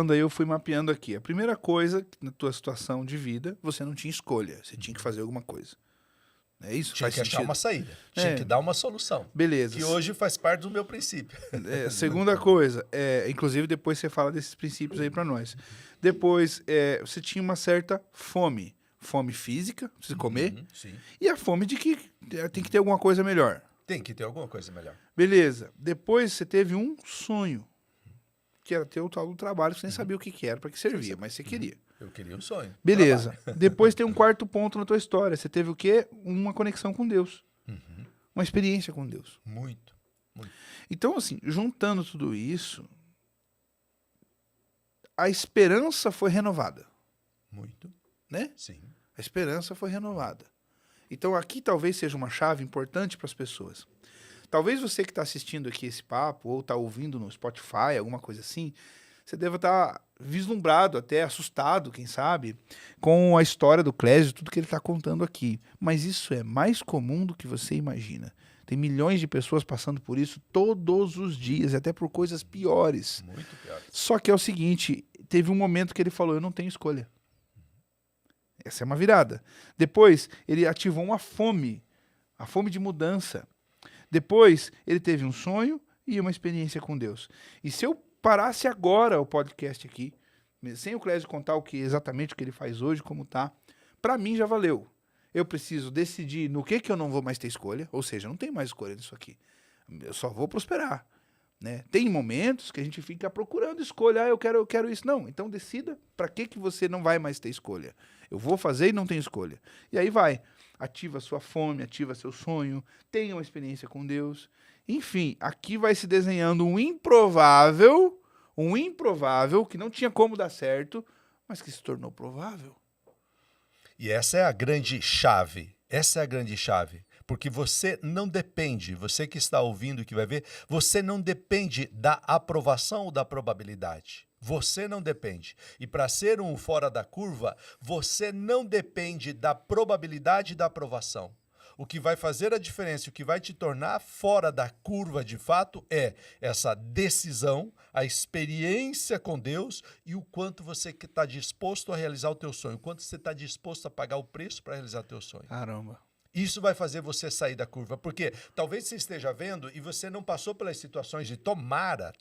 falando aí, eu fui mapeando aqui. A primeira coisa, na tua situação de vida, você não tinha escolha. Você tinha que fazer alguma coisa. É isso? Tinha Faz que achar sentido? uma saída. Tinha que dar uma solução. Beleza. Que hoje faz parte do meu princípio. Segunda coisa, inclusive depois você fala desses princípios aí pra nós. Depois, você tinha uma certa fome. Fome física, precisa comer. Sim. E a fome de que tem que ter alguma coisa melhor. Tem que ter alguma coisa melhor. Beleza. Depois você teve um sonho, que era ter o tal do trabalho, que você nem sabia o que que era, para que servia, mas você queria. Eu queria um sonho. Beleza. Trabalho. Depois tem um quarto ponto na tua história. Você teve o quê? Uma conexão com Deus. Uma experiência com Deus. Muito. Então, assim, juntando tudo isso, a esperança foi renovada, Muito. né? Sim. A esperança foi renovada. Então, aqui talvez seja uma chave importante para as pessoas. Talvez você que está assistindo aqui esse papo, ou está ouvindo no Spotify, alguma coisa assim, você deva estar vislumbrado, até assustado, quem sabe, com a história do Clésio, tudo que ele está contando aqui. Mas isso é mais comum do que você imagina. Tem milhões de pessoas passando por isso todos os dias, até por coisas piores. Muito pior. Só que é o seguinte, teve um momento que ele falou, eu não tenho escolha. Essa é uma virada. Depois, ele ativou uma fome, a fome de mudança. Depois, ele teve um sonho e uma experiência com Deus. E se eu parasse agora o podcast aqui, sem o Clésio contar exatamente o que ele faz hoje, como tá, para mim já valeu. Eu preciso decidir no que eu não vou mais ter escolha, ou seja, não tem mais escolha nisso aqui. Eu só vou prosperar. Né? Tem momentos que a gente fica procurando escolha, eu quero isso. Não, então decida para que você não vai mais ter escolha. Eu vou fazer e não tenho escolha. E aí vai, ativa sua fome, ativa seu sonho, tenha uma experiência com Deus. Enfim, aqui vai se desenhando um improvável que não tinha como dar certo, mas que se tornou provável. E essa é a grande chave. Essa é a grande chave. Porque você não depende, você que está ouvindo e que vai ver, você não depende da aprovação ou da probabilidade. Você não depende. E para ser um fora da curva, você não depende da probabilidade da aprovação. O que vai fazer a diferença, o que vai te tornar fora da curva de fato é essa decisão, a experiência com Deus e o quanto você está disposto a realizar o teu sonho, o quanto você está disposto a pagar o preço para realizar o teu sonho. Caramba. Isso vai fazer você sair da curva, porque talvez você esteja vendo e você não passou pelas situações de tomara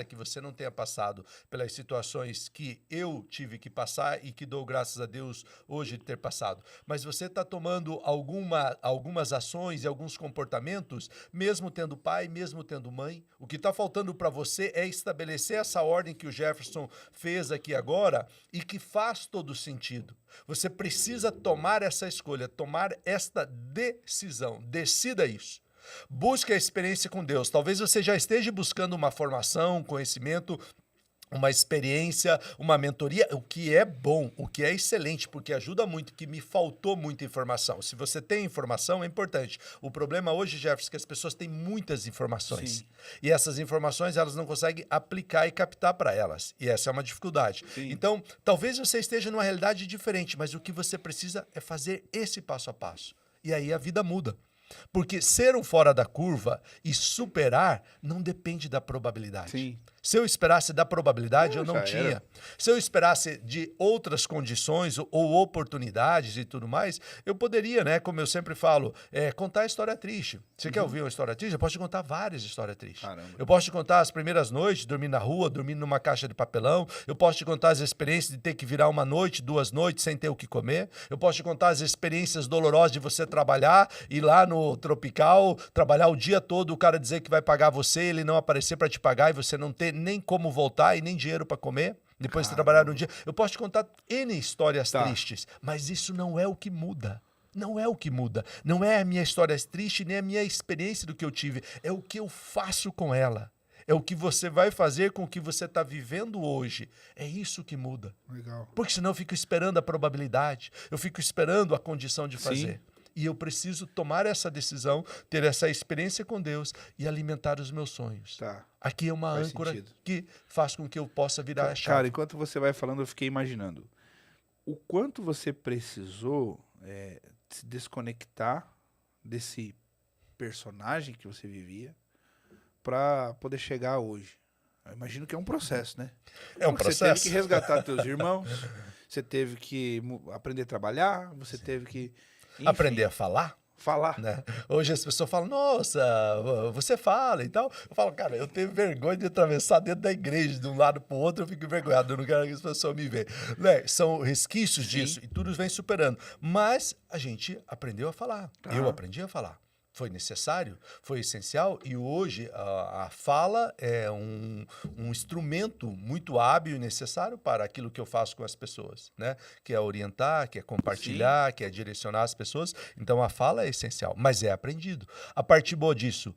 que você não tenha passado pelas situações que eu tive que passar e que dou graças a Deus hoje de ter passado. Mas você está tomando algumas ações e alguns comportamentos, mesmo tendo pai, mesmo tendo mãe. O que está faltando para você é estabelecer essa ordem que o Jefferson fez aqui agora e que faz todo sentido. Você precisa tomar essa escolha, tomar esta decisão. Decida isso. Busque a experiência com Deus. Talvez você já esteja buscando uma formação, conhecimento, uma experiência, uma mentoria, o que é bom, o que é excelente, porque ajuda muito, que me faltou muita informação. Se você tem informação, é importante. O problema hoje, Jefferson, é que as pessoas têm muitas informações. Sim. E essas informações, elas não conseguem aplicar e captar para elas. E essa é uma dificuldade. Sim. Então, talvez você esteja numa realidade diferente, mas o que você precisa é fazer esse passo a passo. E aí a vida muda. Porque ser um fora da curva e superar não depende da probabilidade. Sim. Se eu esperasse da probabilidade, eu não já tinha. era. Se eu esperasse de outras condições ou oportunidades e tudo mais, eu poderia, né, como eu sempre falo, contar a história triste. Você quer ouvir uma história triste? Eu posso te contar várias histórias tristes. Caramba. Eu posso te contar as primeiras noites, dormindo na rua, dormindo numa caixa de papelão. Eu posso te contar as experiências de ter que virar uma noite, 2 noites sem ter o que comer. Eu posso te contar as experiências dolorosas de você trabalhar, ir lá no Tropical, trabalhar o dia todo, o cara dizer que vai pagar você, ele não aparecer para te pagar e você não ter nem como voltar e nem dinheiro para comer. Depois de trabalhar no dia. Eu posso te contar N histórias tristes, mas isso não é o que muda. Não é o que muda. Não é a minha história triste, nem a minha experiência do que eu tive. É o que eu faço com ela. É o que você vai fazer com o que você está vivendo hoje. É isso que muda. Legal. Porque senão eu fico esperando a probabilidade. Eu fico esperando a condição de fazer. Sim. E eu preciso tomar essa decisão, ter essa experiência com Deus e alimentar os meus sonhos. Tá. Aqui é uma Faz âncora sentido. que faz com que eu possa virar a chave. Cara, enquanto você vai falando, eu fiquei imaginando o quanto você precisou se desconectar desse personagem que você vivia para poder chegar hoje Eu imagino que é um processo, né? É um Porque processo. Você teve que resgatar teus irmãos, você teve que aprender a trabalhar, você teve que, enfim, Aprender a falar. falar. Né? Hoje as pessoas falam, nossa, você fala e tal. Eu falo, cara, eu tenho vergonha de atravessar dentro da igreja, de um lado para o outro, eu fico envergonhado, eu não quero que as pessoas me vejam. Né? São resquícios Sim. disso e tudo vem superando. Mas a gente aprendeu a falar. Tá. Eu aprendi a falar. Foi necessário, foi essencial e hoje a fala é um instrumento muito hábil e necessário para aquilo que eu faço com as pessoas, né? Que é orientar, que é compartilhar, que é direcionar as pessoas. Então a fala é essencial, mas é aprendido. A partir boa disso,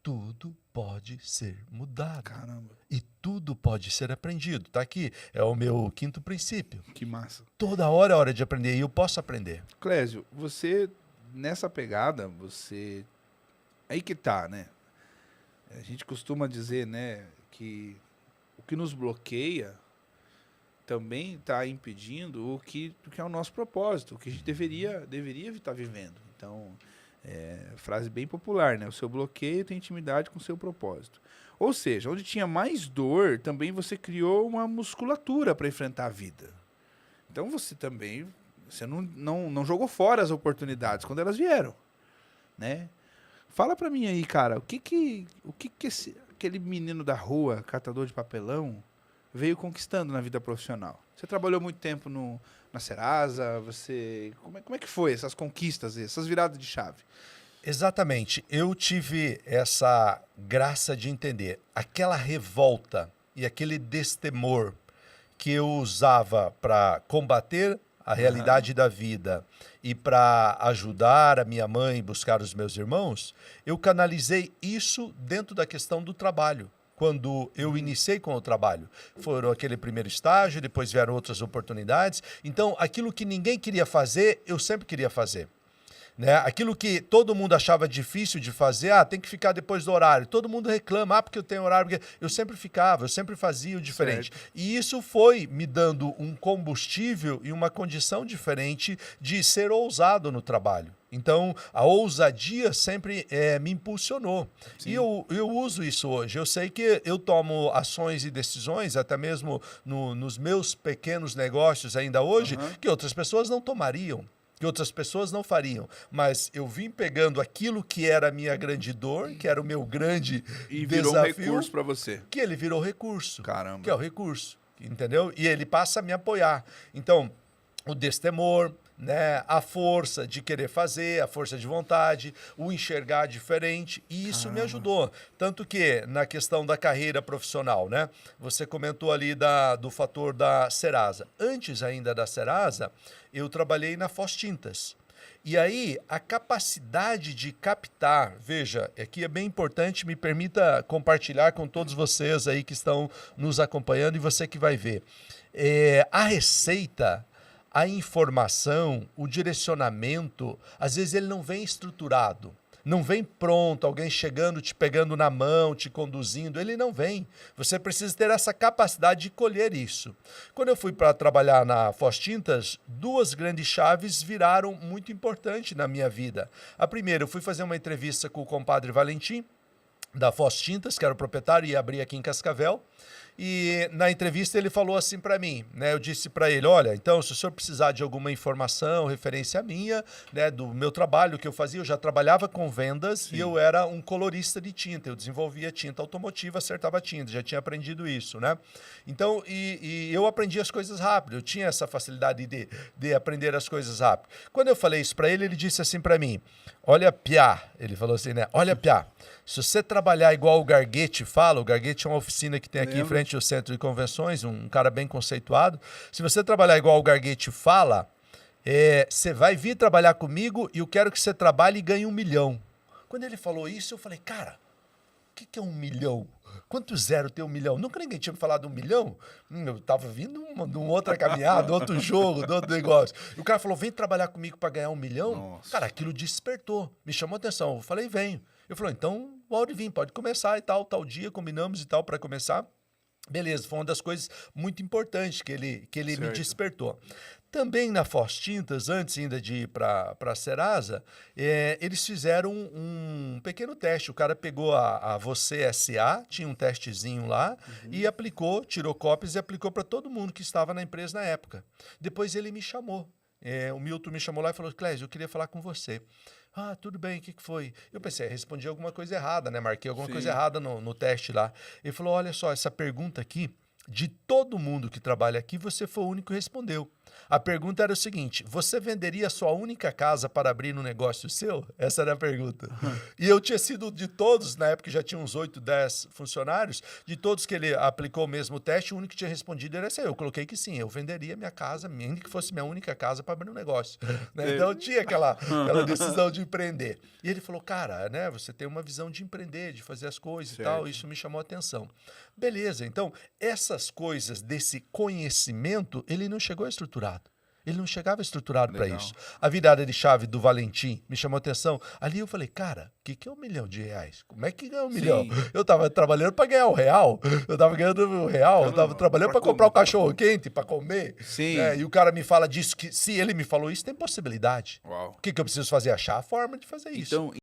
tudo pode ser mudado. Caramba, E tudo pode ser aprendido. Tá aqui, é o meu quinto princípio. que massa. Toda hora é hora de aprender e eu posso aprender. Clésio, você, nessa pegada, você... Aí que tá, né? A gente costuma dizer, né, que o que nos bloqueia também está impedindo o que é o nosso propósito, o que a gente deveria estar vivendo. Então, frase bem popular, né? O seu bloqueio tem intimidade com o seu propósito. Ou seja, onde tinha mais dor, também você criou uma musculatura para enfrentar a vida. Então você também, você não jogou fora as oportunidades quando elas vieram, né? Fala pra mim aí, cara, o que aquele menino da rua, catador de papelão, veio conquistando na vida profissional? Você trabalhou muito tempo na Serasa, como é que foi essas conquistas, essas viradas de chave? Exatamente. Eu tive essa graça de entender aquela revolta e aquele destemor que eu usava para combater a realidade da vida e para ajudar a minha mãe, buscar os meus irmãos, eu canalizei isso dentro da questão do trabalho. Quando eu iniciei com o trabalho, foram aquele primeiro estágio, depois vieram outras oportunidades. Então, aquilo que ninguém queria fazer, eu sempre queria fazer. Né? Aquilo que todo mundo achava difícil de fazer, tem que ficar depois do horário. Todo mundo reclama, porque eu tenho horário. Porque... Eu sempre ficava, eu sempre fazia o diferente. Certo. E isso foi me dando um combustível e uma condição diferente de ser ousado no trabalho. Então, a ousadia sempre me impulsionou. Sim. E eu uso isso hoje. Eu sei que eu tomo ações e decisões, até mesmo nos meus pequenos negócios ainda hoje, que outras pessoas não tomariam. Que outras pessoas não fariam, mas eu vim pegando aquilo que era a minha grande dor, que era o meu grande E virou desafio, um recurso para você. que ele virou recurso. Caramba. Que é o recurso, entendeu? E ele passa a me apoiar. Então, o destemor, né, a força de querer fazer, a força de vontade, o enxergar diferente, e isso me ajudou. Tanto que, na questão da carreira profissional, né, você comentou ali do fator da Serasa. Antes ainda da Serasa, eu trabalhei na Foz Tintas. E aí, a capacidade de captar, veja, aqui é bem importante, me permita compartilhar com todos vocês aí que estão nos acompanhando e você que vai ver. A receita, a informação, o direcionamento, às vezes ele não vem estruturado. Não vem pronto, alguém chegando, te pegando na mão, te conduzindo. Ele não vem. Você precisa ter essa capacidade de colher isso. Quando eu fui para trabalhar na Foz Tintas, duas grandes chaves viraram muito importantes na minha vida. A primeira, eu fui fazer uma entrevista com o compadre Valentim, da Foz Tintas, que era o proprietário, e abria aqui em Cascavel. E na entrevista ele falou assim para mim, né? Eu disse para ele, olha, então se o senhor precisar de alguma informação, referência minha, né, do meu trabalho que eu fazia, eu já trabalhava com vendas. Sim. E eu era um colorista de tinta, eu desenvolvia tinta automotiva, acertava tinta, já tinha aprendido isso, né? Então, e eu aprendi as coisas rápido, eu tinha essa facilidade de aprender as coisas rápido. Quando eu falei isso para ele, ele disse assim para mim, olha, Piá, ele falou assim, né? Olha, Piá, se você trabalhar igual o Garguete fala, o Garguete é uma oficina que tem aqui em frente ao Centro de Convenções, um cara bem conceituado. Se você trabalhar igual o Garguete fala, você vai vir trabalhar comigo e eu quero que você trabalhe e ganhe 1 milhão. Quando ele falou isso, eu falei, cara, o que é 1 milhão? Quanto zero tem 1 milhão? Nunca ninguém tinha me falado de 1 milhão. Eu estava vindo de uma outra caminhada, outro jogo, de outro negócio. E o cara falou, vem trabalhar comigo para ganhar 1 milhão? Nossa. Cara, aquilo despertou, me chamou a atenção. Eu falei, venho. Ele falou, então pode vir, pode começar e tal dia, combinamos e tal para começar. Beleza, foi uma das coisas muito importantes que ele me despertou. Também na Foz Tintas, antes ainda de ir para a Serasa, eles fizeram um pequeno teste. O cara pegou a Você S.A., tinha um testezinho lá, e aplicou, tirou cópias e aplicou para todo mundo que estava na empresa na época. Depois ele me chamou. O Milton me chamou lá e falou: Clésio, eu queria falar com você. Ah, tudo bem, o que foi? Eu pensei, respondi alguma coisa errada, né? Marquei alguma coisa errada no teste lá. Ele falou: olha só, essa pergunta aqui, de todo mundo que trabalha aqui, você foi o único que respondeu. A pergunta era o seguinte: você venderia a sua única casa para abrir um negócio seu? Essa era a pergunta. E eu tinha sido de todos, na época já tinha uns 8, 10 funcionários, de todos que ele aplicou o mesmo teste, o único que tinha respondido era esse. Eu coloquei que sim, eu venderia minha casa, ainda que fosse minha única casa, para abrir um negócio. Né? Então eu tinha aquela decisão de empreender. E ele falou: cara, né, você tem uma visão de empreender, de fazer as coisas e tal, isso me chamou a atenção. Beleza, então essas coisas desse conhecimento, ele não chegou estruturado. Ele não chegava estruturado para isso. A virada de chave do Valentim me chamou a atenção. Ali eu falei: cara, o que é R$1 milhão? Como é que ganha 1 milhão? Eu estava trabalhando para ganhar R$1. Eu estava ganhando R$1. Eu estava trabalhando para comprar um cachorro quente, para comer. Né? E o cara me fala disso, que se ele me falou isso, tem possibilidade. O que eu preciso fazer? Achar a forma de fazer isso. Então,